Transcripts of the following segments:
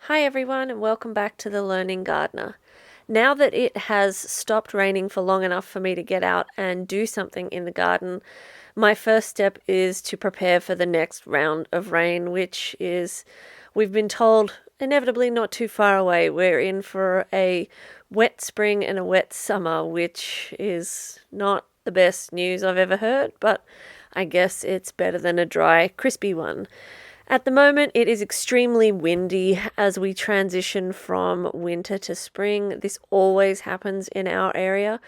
Hi everyone and welcome back to The Learning Gardener. Now that it has stopped raining for long enough for me to get out and do something in the garden, my first step is to prepare for the next round of rain, which is, we've been told, inevitably not too far away. We're in for a wet spring and a wet summer, which is not the best news I've ever heard, but I guess it's better than a dry, crispy one. At the moment, it is extremely windy as we transition from winter to spring. This always happens in our area,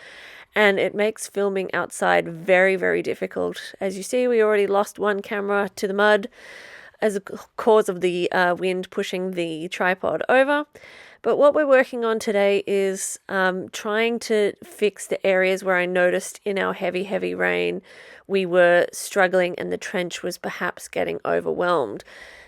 and it makes filming outside very, very difficult. As you see, we already lost one camera to the mud as a cause of the wind pushing the tripod over. But what we're working on today is trying to fix the areas where I noticed in our heavy, heavy rain we were struggling and the trench was perhaps getting overwhelmed.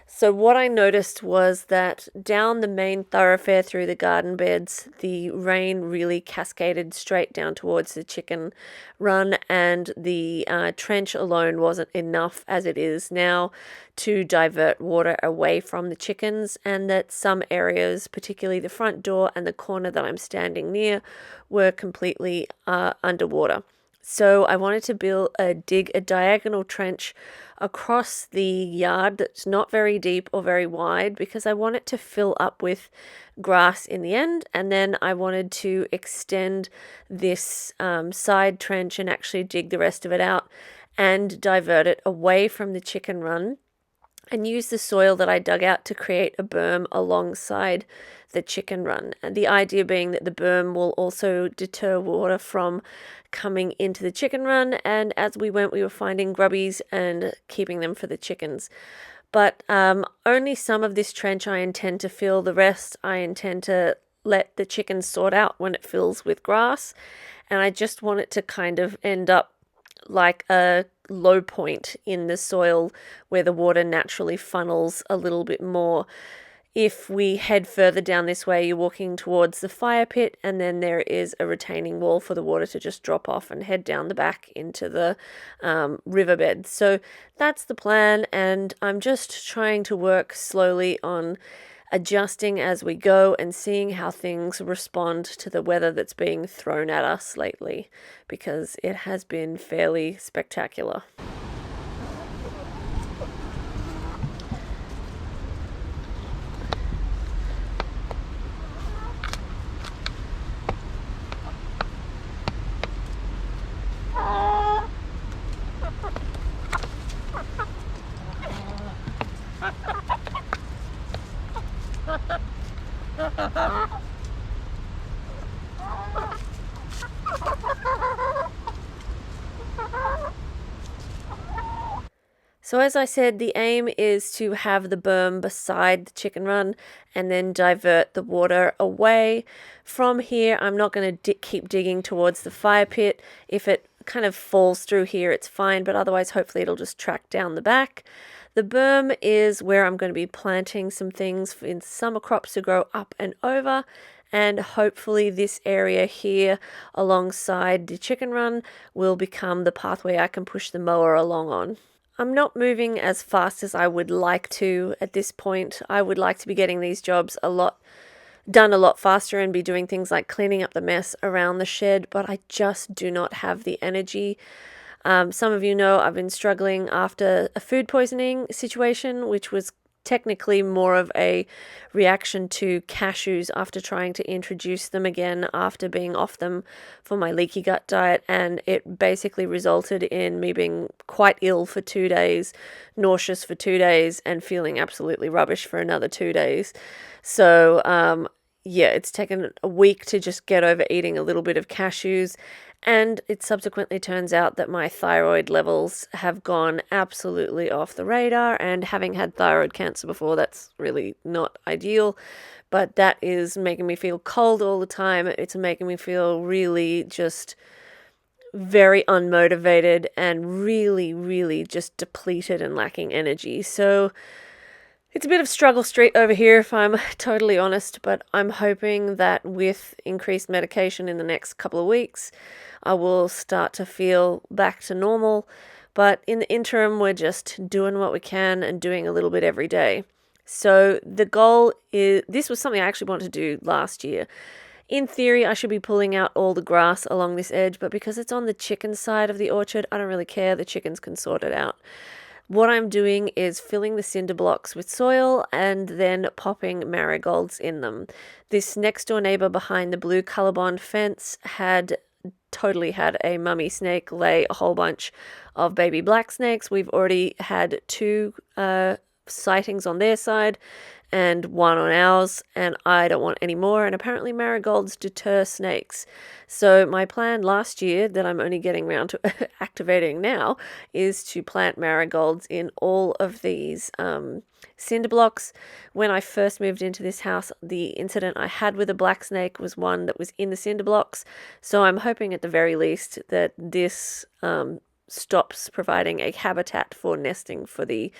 So what I noticed was that down the main thoroughfare through the garden beds, the rain really cascaded straight down towards the chicken run, and the trench alone wasn't enough as it is now to divert water away from the chickens, and that some areas, particularly the front door and the corner that I'm standing near, were completely underwater. So I wanted to dig a diagonal trench across the yard that's not very deep or very wide, because I want it to fill up with grass in the end, and then I wanted to extend this side trench and actually dig the rest of it out and divert it away from the chicken run and use the soil that I dug out to create a berm alongside the chicken run. And the idea being that the berm will also deter water from coming into the chicken run. And as we went, we were finding grubbies and keeping them for the chickens. But only some of this trench I intend to fill. The rest I intend to let the chickens sort out when it fills with grass. And I just want it to kind of end up like a low point in the soil where the water naturally funnels a little bit more. If we head further down this way, you're walking towards the fire pit, and then there is a retaining wall for the water to just drop off and head down the back into the riverbed. So that's the plan, and I'm just trying to work slowly on adjusting as we go and seeing how things respond to the weather that's being thrown at us lately, because it has been fairly spectacular. So as I said, the aim is to have the berm beside the chicken run and then divert the water away. From here, I'm not going to keep digging towards the fire pit. If it kind of falls through here, it's fine, but otherwise hopefully it'll just track down the back. The berm is where I'm going to be planting some things in summer crops to grow up and over, and hopefully this area here alongside the chicken run will become the pathway I can push the mower along on. I'm not moving as fast as I would like to at this point. I would like to be getting these jobs done a lot faster and be doing things like cleaning up the mess around the shed, but I just do not have the energy. Some of you know I've been struggling after a food poisoning situation, which was technically more of a reaction to cashews after trying to introduce them again after being off them for my leaky gut diet, and it basically resulted in me being quite ill for 2 days, nauseous for 2 days, and feeling absolutely rubbish for another 2 days. So yeah, it's taken a week to just get over eating a little bit of cashews, and it subsequently turns out that my thyroid levels have gone absolutely off the radar, and having had thyroid cancer before, that's really not ideal. But that is making me feel cold all the time. It's making me feel really just very unmotivated and really, really just depleted and lacking energy. So it's a bit of struggle street over here, if I'm totally honest, but I'm hoping that with increased medication in the next couple of weeks, I will start to feel back to normal. But in the interim, we're just doing what we can and doing a little bit every day. So the goal is, this was something I actually wanted to do last year. In theory, I should be pulling out all the grass along this edge, but because it's on the chicken side of the orchard, I don't really care. The chickens can sort it out. What I'm doing is filling the cinder blocks with soil and then popping marigolds in them. This next door neighbor behind the blue ColourBond fence totally had a mummy snake lay a whole bunch of baby black snakes. We've already had 2 sightings on their side and 1 on ours, and I don't want any more. And apparently marigolds deter snakes. So my plan last year that I'm only getting around to activating now is to plant marigolds in all of these cinder blocks. When I first moved into this house, the incident I had with a black snake was one that was in the cinder blocks. So I'm hoping at the very least that this stops providing a habitat for nesting for the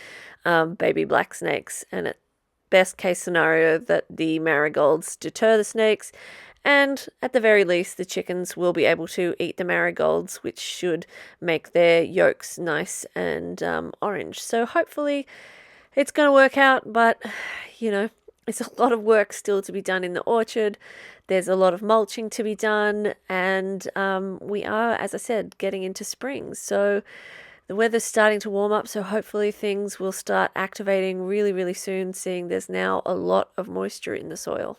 baby black snakes, and at best case scenario that the marigolds deter the snakes, and at the very least the chickens will be able to eat the marigolds, which should make their yolks nice and orange. So hopefully it's going to work out, but it's a lot of work still to be done in the orchard. There's a lot of mulching to be done, and we are, as I said, getting into spring. So the weather's starting to warm up, so hopefully things will start activating really, really soon, seeing there's now a lot of moisture in the soil.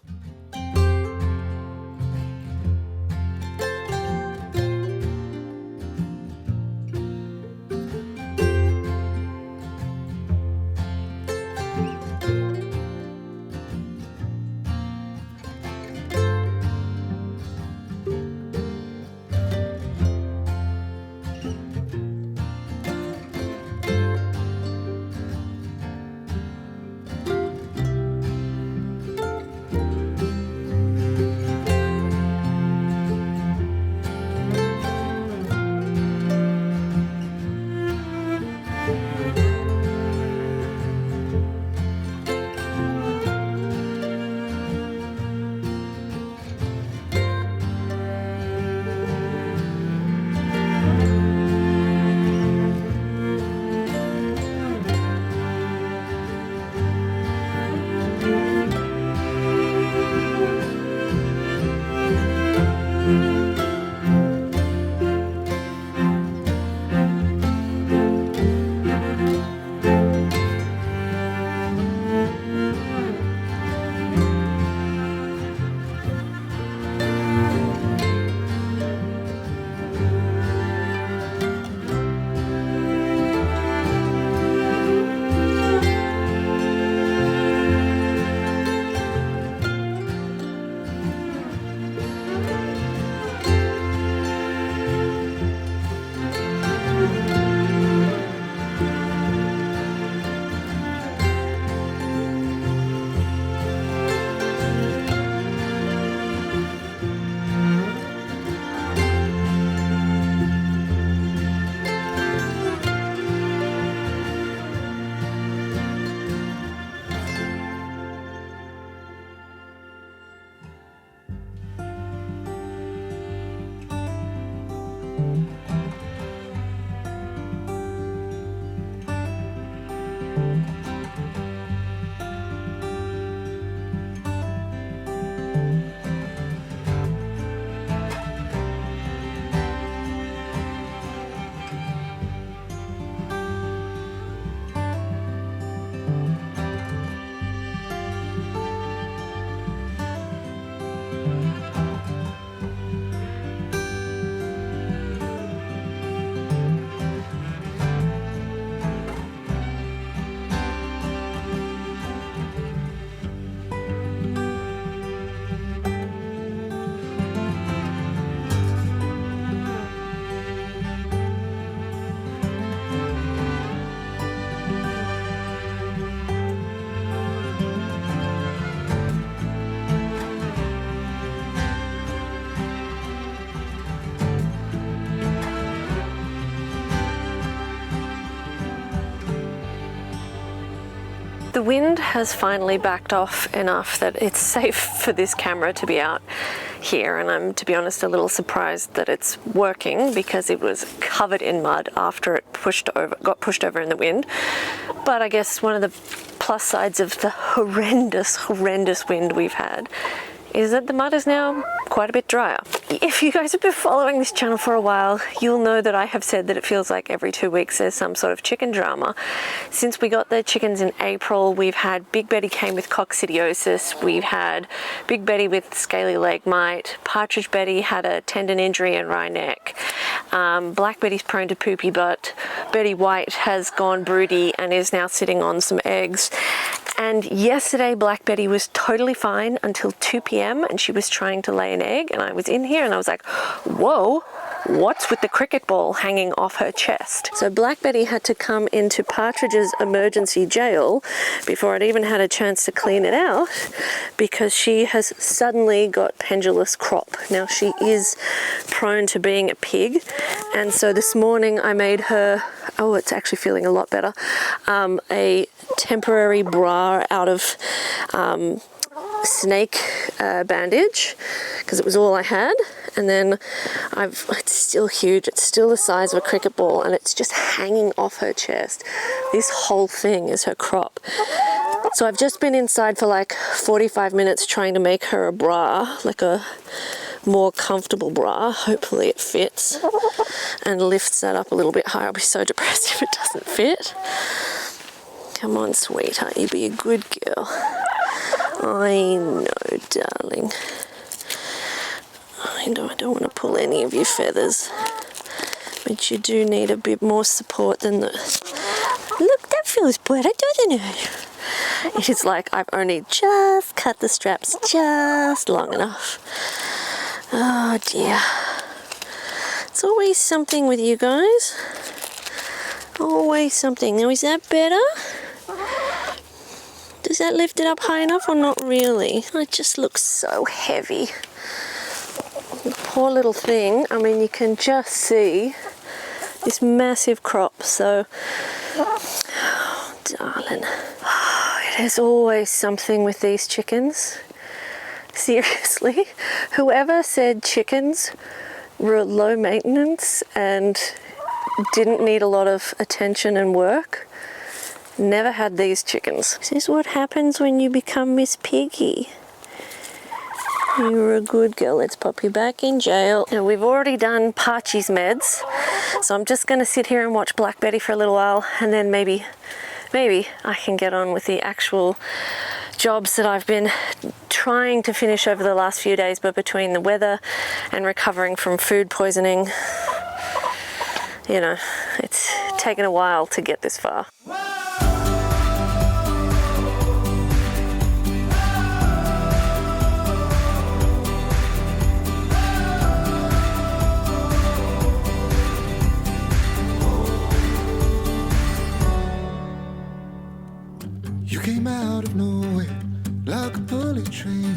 The wind has finally backed off enough that it's safe for this camera to be out here, and I'm, to be honest, a little surprised that it's working because it was covered in mud after it got pushed over in the wind. But I guess one of the plus sides of the horrendous wind we've had is that the mud is now quite a bit drier. If you guys have been following this channel for a while, you'll know that I have said that it feels like every 2 weeks there's some sort of chicken drama. Since we got the chickens in April, we've had Big Betty came with coccidiosis, we've had Big Betty with scaly leg mite, Partridge Betty had a tendon injury and wry neck, Black Betty's prone to poopy butt, Betty White has gone broody and is now sitting on some eggs. And yesterday Black Betty was totally fine until 2 p.m. and she was trying to lay an egg, and I was in here and I was like, whoa, what's with the cricket ball hanging off her chest? So Black Betty had to come into Partridge's emergency jail before I'd even had a chance to clean it out, because she has suddenly got pendulous crop. Now she is prone to being a pig, and so this morning I made her, oh, it's actually feeling a lot better, a temporary bra out of snake bandage, because it was all I had. And then it's still huge, it's still the size of a cricket ball, and it's just hanging off her chest. This whole thing is her crop. So I've just been inside for like 45 minutes trying to make her a bra, like a more comfortable bra. Hopefully it fits and lifts that up a little bit higher. I'll be so depressed if it doesn't fit. Come on, sweetheart, you be a good girl. I know, darling. I don't want to pull any of your feathers, but you do need a bit more support than the... Look, that feels better, doesn't it? It's like I've only just cut the straps just long enough. Oh dear. It's always something with you guys. Always something. Now, is that better? Does that lift it up high enough or not really? It just looks so heavy. The poor little thing, I mean, you can just see this massive crop, so, oh, darling. There's always something with these chickens. Seriously, whoever said chickens were low maintenance and didn't need a lot of attention and work, never had these chickens. This is what happens when you become Miss Piggy. You were a good girl. Let's pop you back in jail. Now, we've already done Parchy's meds, so I'm just going to sit here and watch Black Betty for a little while, and then maybe I can get on with the actual jobs that I've been trying to finish over the last few days, but between the weather and recovering from food poisoning, you know, it's taken a while to get this far. You came out of nowhere like a bullet train.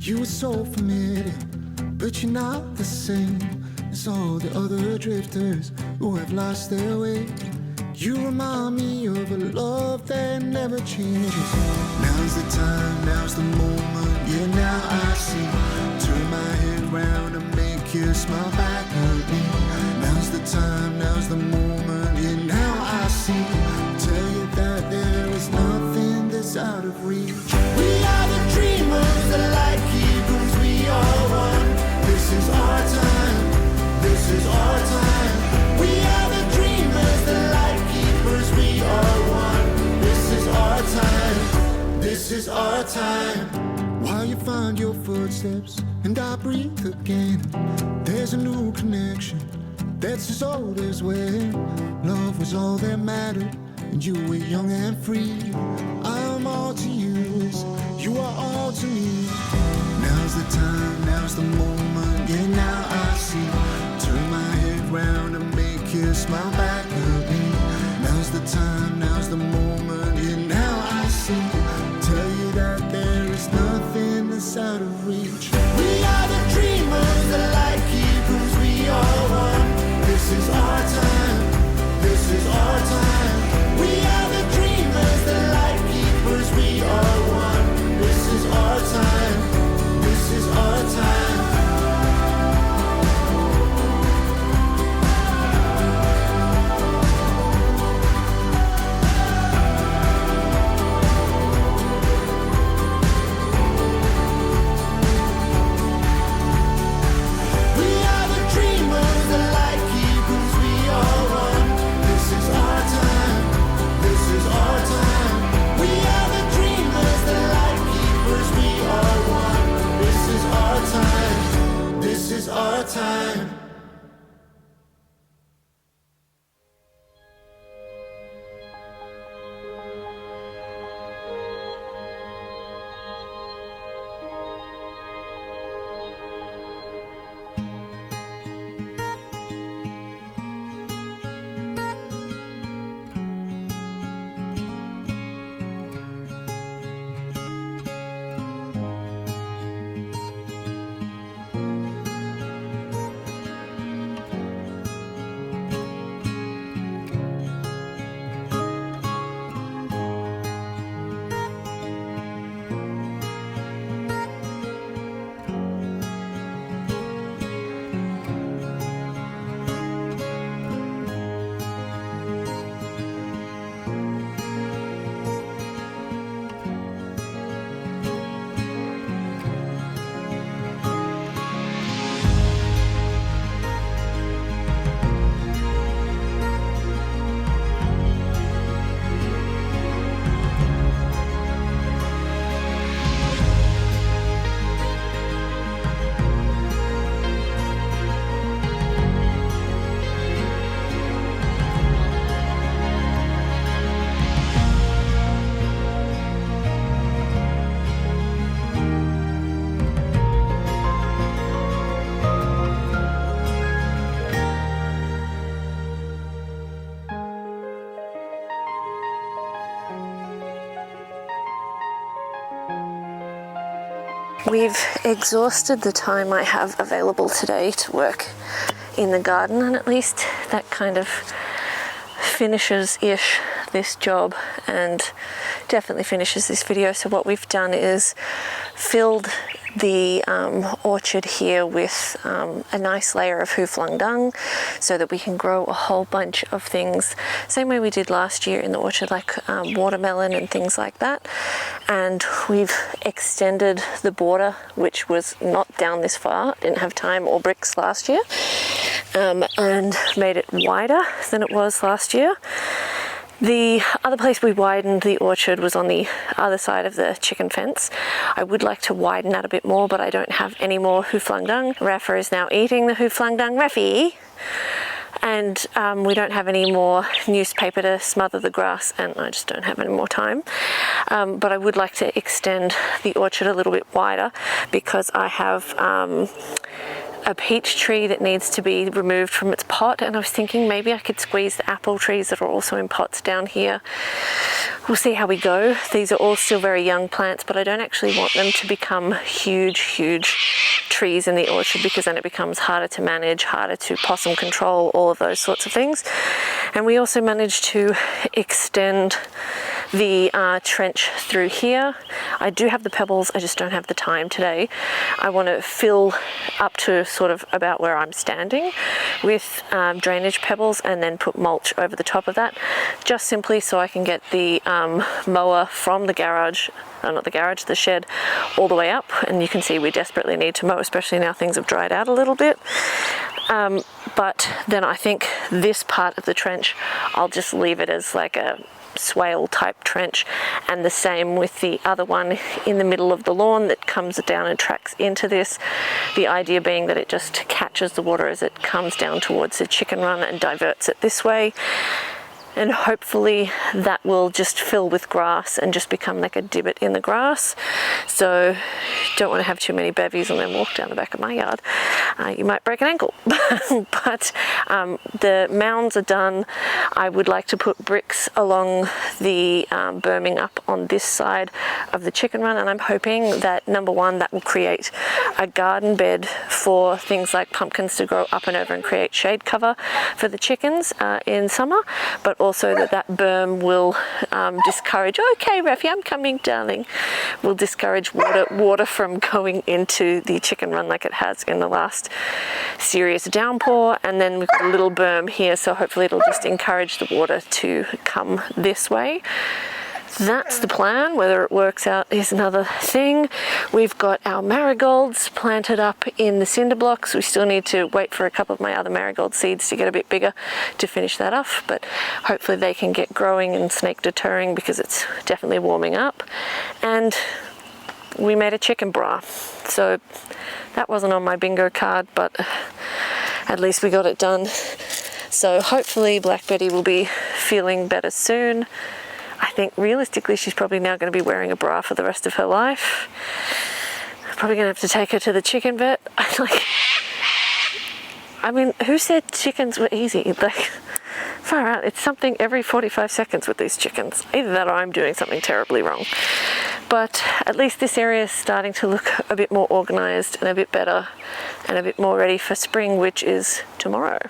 You were so familiar, but you're not the same as all the other drifters who have lost their way. You remind me of a love that never changes. Now's the time, now's the moment, yeah, now I see. Turn my head round and make you smile back at me. Now's the time, now's the moment, yeah, now I see. Tell you that there is nothing that's out of reach. We are the dreamers, the light keepers, we are one. This is our time, this is our time. We are the dreamers, the light keepers, we are one. This is our time, this is our time. While you find your footsteps and I breathe again, there's a new connection that's as old as when love was all that mattered and you were young and free. I am all to you as you are all to me. Now's the time, now's the moment, yeah, now I see. Turn my head round and make you smile back at me. Now's the time, now's the moment, yeah, now I see. Tell you that there is nothing that's out of reach. We are the dreamers, the light keepers, we are one. This is our time, this is our time. We are the dreamers, the light keepers, we are one. This is our time, this is our time. time. We've exhausted the time I have available today to work in the garden, and at least that kind of finishes-ish this job and definitely finishes this video. So what we've done is filled the orchard here with a nice layer of Huflung dung so that we can grow a whole bunch of things, same way we did last year in the orchard, like watermelon and things like that. And we've extended the border, which was not down this far, didn't have time or bricks last year, and made it wider than it was last year. The other place we widened the orchard was on the other side of the chicken fence. I would like to widen that a bit more, but I don't have any more Huflung dung. Rafa is now eating the Huflung dung. Rafi! And we don't have any more newspaper to smother the grass, and I just don't have any more time. But I would like to extend the orchard a little bit wider because I have a peach tree that needs to be removed from its pot, and I was thinking maybe I could squeeze the apple trees that are also in pots down here. We'll see how we go. These are all still very young plants, but I don't actually want them to become huge trees in the orchard, because then it becomes harder to manage, harder to possum control, all of those sorts of things. And we also managed to extend the trench through here. I do have the pebbles, I just don't have the time today. I want to fill up to sort of about where I'm standing with drainage pebbles and then put mulch over the top of that, just simply so I can get the mower from the garage, not the garage, the shed, all the way up. And you can see we desperately need to mow, especially now things have dried out a little bit. But then I think this part of the trench, I'll just leave it as like a swale type trench, and the same with the other one in the middle of the lawn that comes down and tracks into this. The idea being that it just catches the water as it comes down towards the chicken run and diverts it this way. And hopefully that will just fill with grass and just become like a divot in the grass. So don't want to have too many bevies and then walk down the back of my yard. You might break an ankle. But the mounds are done. I would like to put bricks along the berming up on this side of the chicken run, and I'm hoping that, number one, that will create a garden bed for things like pumpkins to grow up and over and create shade cover for the chickens in summer, but also that berm will discourage, okay Rafi, I'm coming darling, will discourage water from going into the chicken run like it has in the last serious downpour. And then we've got a little berm here, so hopefully it'll just encourage the water to come this way. That's the plan. Whether it works out is another thing. We've got our marigolds planted up in the cinder blocks. We still need to wait for a couple of my other marigold seeds to get a bit bigger to finish that off, but hopefully they can get growing and snake deterring, because it's definitely warming up. And we made a chicken bra. So that wasn't on my bingo card, but at least we got it done. So hopefully Black Betty will be feeling better soon. I think realistically she's probably now going to be wearing a bra for the rest of her life. Probably going to have to take her to the chicken vet. I mean, who said chickens were easy? Like, far out, it's something every 45 seconds with these chickens. Either that or I'm doing something terribly wrong. But at least this area is starting to look a bit more organised and a bit better and a bit more ready for spring, which is tomorrow.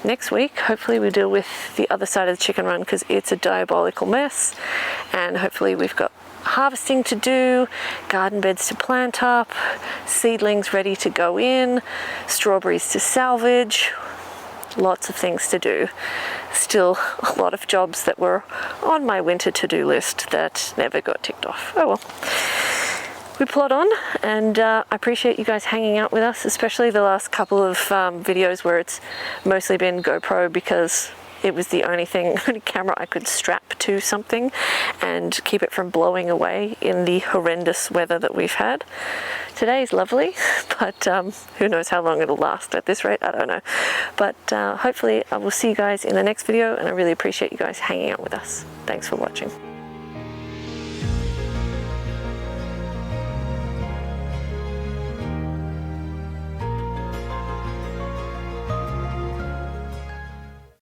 Next week, hopefully we deal with the other side of the chicken run because it's a diabolical mess, and hopefully we've got harvesting to do, garden beds to plant up, seedlings ready to go in, strawberries to salvage, lots of things to do. Still a lot of jobs that were on my winter to-do list that never got ticked off. Oh well. We plod on, and I appreciate you guys hanging out with us, especially the last couple of videos where it's mostly been GoPro because it was the only camera I could strap to something and keep it from blowing away in the horrendous weather that we've had. Today's lovely, but who knows how long it'll last at this rate, I don't know. But hopefully I will see you guys in the next video, and I really appreciate you guys hanging out with us. Thanks for watching.